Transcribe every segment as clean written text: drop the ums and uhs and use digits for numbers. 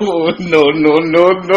No, no, no, no.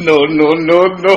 No, no, no, no.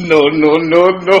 No, no, no, no.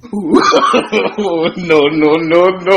No, no, no, no.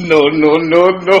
No, no, no, no.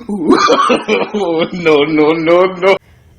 No, no, no, no.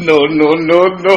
No, no, no, no.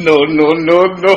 No, no, no, no.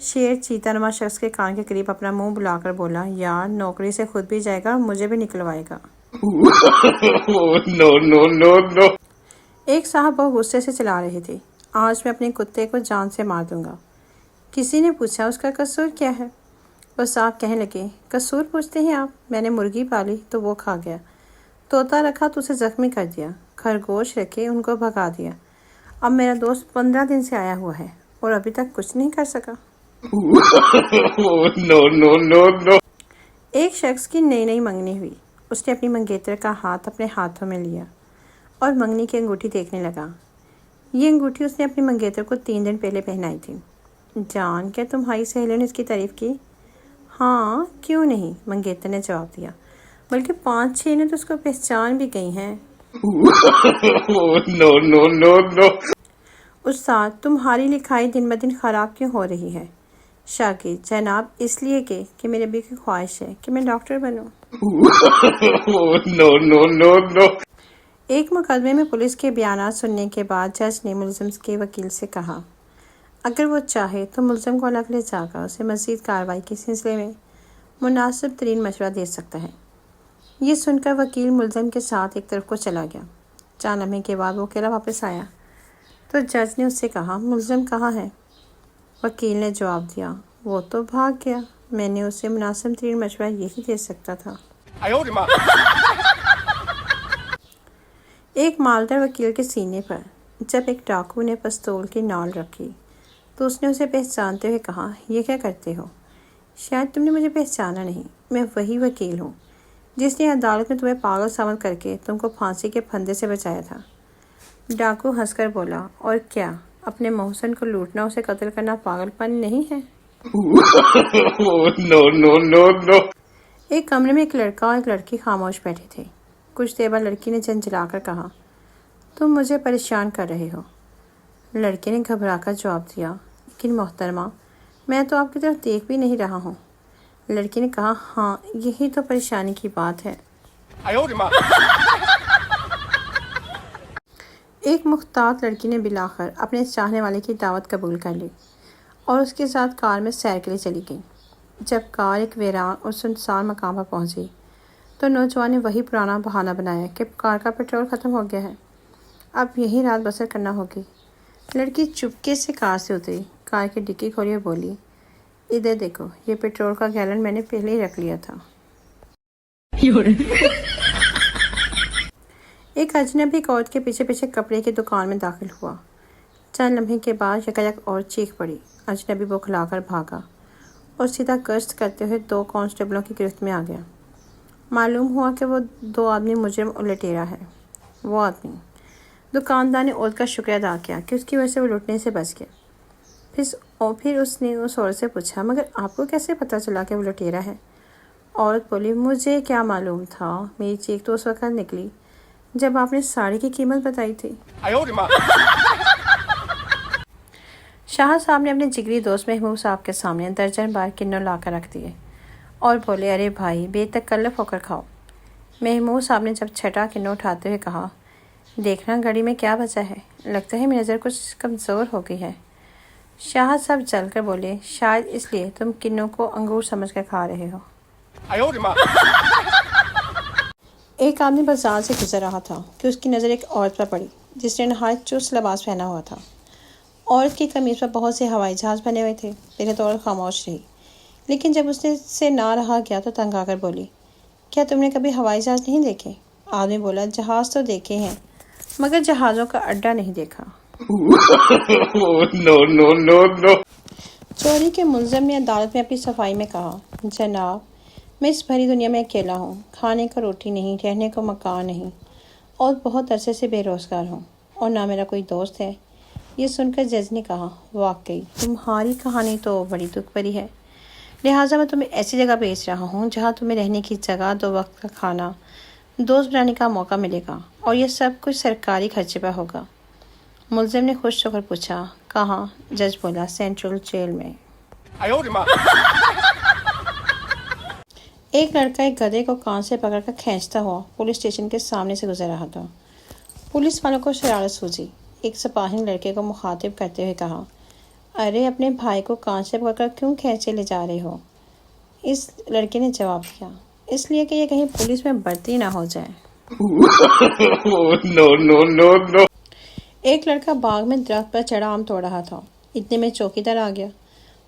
شیر چیتا نما شخص کے کان کے قریب اپنا منہ بلا کر بولا، یار نوکری سے خود بھی جائے گا اور مجھے بھی نکلوائے گا۔ No, no, no, no. ایک صاحب بہت غصے سے چلا رہے تھے، آج میں اپنے کتے کو جان سے مار دوں گا۔ کسی نے پوچھا، اس کا قصور کیا ہے؟ وہ صاحب کہنے لگے، قصور پوچھتے ہیں آپ؟ میں نے مرغی پالی تو وہ کھا گیا، طوطا رکھا تو اسے زخمی کر دیا، خرگوش رکھے ان کو بھگا دیا، اب میرا دوست 15 دن سے آیا ہوا ہے اور ابھی تک کچھ نہیں کر سکا۔ No, no, no, no. ایک شخص کی نئی نئی منگنی ہوئی، اس نے اپنی منگیتر کا ہاتھ اپنے ہاتھوں میں لیا اور منگنی کی انگوٹھی دیکھنے لگا۔ یہ انگوٹھی اس نے اپنی منگیتر کو 3 دن پہلے پہنائی تھی۔ جان، کیا تمہاری سہیلیوں نے اس کی تعریف کی؟ ہاں، کیوں نہیں، منگیتر نے جواب دیا، بلکہ 5-6 نے تو اس کو پہچان بھی گئی ہیں۔ No, no, no, no. استاد، تمہاری لکھائی دن بدن خراب کیوں ہو رہی ہے؟ شاگرد، جناب اس لیے کہ میرے ابھی کی خواہش ہے کہ میں ڈاکٹر بنوں۔ No, no, no, no. ایک مقدمے میں پولیس کے بیانات سننے کے بعد جج نے ملزم کے وکیل سے کہا، اگر وہ چاہے تو ملزم کو الگ لے جا کر اسے مزید کارروائی کے سلسلے میں مناسب ترین مشورہ دے سکتا ہے۔ یہ سن کر وکیل ملزم کے ساتھ ایک طرف کو چلا گیا۔ چند لمحے کے بعد وہ اکیلا واپس آیا تو جج نے اس سے کہا، ملزم کہاں ہے؟ وکیل نے جواب دیا، وہ تو بھاگ گیا، میں نے اسے مناسب ترین مشورہ یہی دے سکتا تھا۔ ایک مالدار وکیل کے سینے پر جب ایک ڈاکو نے پستول کی نال رکھی تو اس نے اسے پہچانتے ہوئے کہا، یہ کیا کرتے ہو؟ شاید تم نے مجھے پہچانا نہیں، میں وہی وکیل ہوں جس نے عدالت میں تمہیں پاگل ثابت کر کے تم کو پھانسی کے پھندے سے بچایا تھا۔ ڈاکو ہنس کر بولا، اور کیا اپنے محسن کو لوٹنا، اسے قتل کرنا پاگل پن نہیں ہے؟ No, no, no, no. ایک کمرے میں ایک لڑکا اور ایک لڑکی خاموش بیٹھے تھے۔ کچھ دیر بعد لڑکی نے جھنجھلا کر کہا، تم مجھے پریشان کر رہے ہو۔ لڑکے نے گھبرا کر جواب دیا، لیکن محترمہ، میں تو آپ کی طرف دیکھ بھی نہیں رہا ہوں۔ لڑکی نے کہا، ہاں یہی تو پریشانی کی بات ہے۔ ایک محتاط لڑکی نے بلاخر اپنے چاہنے والے کی دعوت قبول کر لی اور اس کے ساتھ کار میں سیر کے لیے چلی گئی۔ جب کار ایک ویران اور سنسان مقام پر پہنچی تو نوجوان نے وہی پرانا بہانہ بنایا کہ کار کا پیٹرول ختم ہو گیا ہے، اب یہی رات بسر کرنا ہوگی۔ لڑکی چپکے سے کار سے اتری، کار کی ڈکی کھولی اور بولی، ادھر دیکھو، یہ پیٹرول کا گیلن میں نے پہلے ہی رکھ لیا تھا۔ ایک اجنبی ایک عورت کے پیچھے پیچھے کپڑے کی دکان میں داخل ہوا۔ چند لمحے کے بعد یکایک عورت چیخ پڑی، اجنبی بوکھلا کر بھاگا اور سیدھا گشت کرتے ہوئے 2 کانسٹیبلوں کی گرفت میں آ گیا۔ معلوم ہوا کہ وہ 2 آدمی مجرم اور لٹیرا ہے۔ وہ آدمی، دکاندار نے عورت کا شکریہ ادا کیا کہ اس کی وجہ سے وہ لٹنے سے بچ گیا۔ پھر اس نے اس عورت سے پوچھا، مگر آپ کو کیسے پتہ چلا کہ وہ لٹیرا ہے؟ عورت بولی، مجھے کیا معلوم تھا، میری چیخ تو اس وقت نکلی جب آپ نے ساڑی کی قیمت بتائی تھی۔ شاہ صاحب نے اپنے جگری دوست محمود صاحب کے سامنے درجن بار کنو لا کر رکھ دیے اور بولے، ارے بھائی، بے تکلف ہو کر کھاؤ۔ محمود صاحب نے جب چھٹا کنو اٹھاتے ہوئے کہا، دیکھنا گھڑی میں کیا بچا ہے، لگتا ہے میری نظر کچھ کمزور ہو گئی ہے۔ شاہ صاحب چل کر بولے، شاید اس لیے تم کنو کو انگور سمجھ کر کھا رہے ہو۔ ایک آدمی بازار سے گزر رہا تھا کہ اس کی نظر ایک عورت پر پڑی جس نے نہایت چست لباس پہنا ہوا تھا۔ عورت کی قمیض پر بہت سے ہوائی جہاز بنے ہوئے تھے۔ پہلے تو عورت خاموش رہی، لیکن جب اس نے سے نہ رہا گیا تو تنگ آ کر بولی، کیا تم نے کبھی ہوائی جہاز نہیں دیکھے؟ آدمی بولا، جہاز تو دیکھے ہیں مگر جہازوں کا اڈا نہیں دیکھا۔ No, no, no, no. چوری کے ملزم نے عدالت میں اپنی صفائی میں کہا، جناب، میں اس بھری دنیا میں اکیلا ہوں، کھانے کو روٹی نہیں، رہنے کو مکان نہیں، اور بہت عرصے سے بے روزگار ہوں، اور نہ میرا کوئی دوست ہے۔ یہ سن کر جج نے کہا، واقعی تمہاری کہانی تو بڑی دکھ بھری ہے، لہٰذا میں تمہیں ایسی جگہ بھیج رہا ہوں جہاں تمہیں رہنے کی جگہ، 2 وقت کا کھانا، دوست بنانے کا موقع ملے گا، اور یہ سب کچھ سرکاری خرچے پر ہوگا۔ ملزم نے خوش ہو کر پوچھا، کہاں؟ جج بولا، سینٹرل جیل میں۔ ایک لڑکا ایک گدھے کو کان سے پکڑ کر کھینچتا ہوا پولیس اسٹیشن کے سامنے سے گزر رہا تھا۔ پولیس والوں کو شرارت سوزی۔ ایک سپاہی نے لڑکے کو مخاطب کرتے ہوئے کہا، ارے اپنے بھائی کو کان سے پکڑ کر کیوں کھینچے لے جا رہے ہو؟ اس لڑکے نے جواب دیا، اس لیے کہ یہ کہیں پولیس میں بھرتی نہ ہو جائے۔ No, no, no, no. ایک لڑکا باغ میں درخت پر چڑھا آم توڑ رہا تھا، اتنے میں چوکیدار آ گیا۔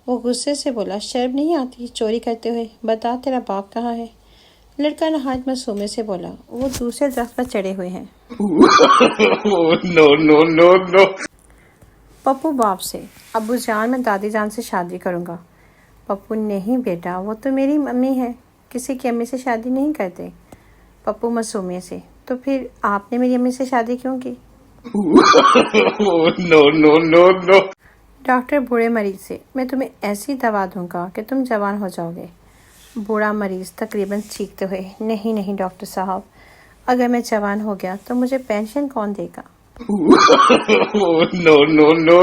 وہ غصے سے بولا، شرم نہیں آتی چوری کرتے ہوئے؟ بتا تیرا باپ کہاں ہے؟ لڑکا نہایت معصومی سے بولا، وہ دوسرے درخت پر چڑھے ہوئے ہیں۔ No, no, no, no. Pappu باپ سے، ابو جان میں دادی جان سے شادی کروں گا۔ پپو، نہیں بیٹا، وہ تو میری امی ہے، کسی کی امی سے شادی نہیں کرتے۔ پپو معصومیت سے، تو پھر آپ نے میری امی سے شادی کیوں کی؟ No, no, no, no. Doctor بوڑھے مریض سے، میں تمہیں ایسی دوا دوں گا کہ تم جوان ہو جاؤ گے۔ بوڑھا مریض تقریباً چیختے ہوئے، نہیں نہیں ڈاکٹر صاحب، اگر میں جوان ہو گیا تو مجھے پینشن کون دے گا؟ No, no, no.